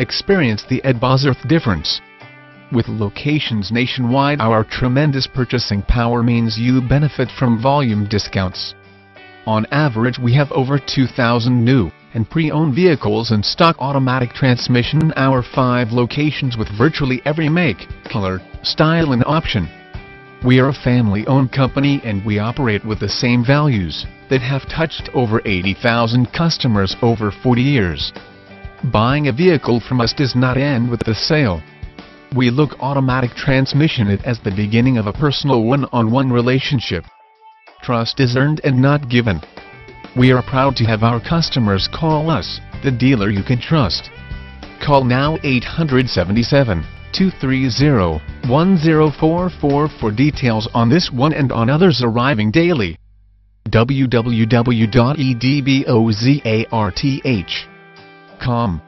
Experience the Ed Bosworth difference. With locations nationwide, our tremendous purchasing power means you benefit from volume discounts. On average, we have over 2,000 new and pre-owned vehicles in stock automatic transmission in our 5 locations with virtually every make, color, style and option. We are a family-owned company and we operate with the same values that have touched over 80,000 customers over 40 years. Buying a vehicle from us does not end with the sale. We look automatic transmission it as the beginning of a personal one-on-one relationship. Trust is earned and not given. We are proud to have our customers call us the dealer you can trust. Call now 877-230-1044 for details on this one and on others arriving daily. www.edbozarth.com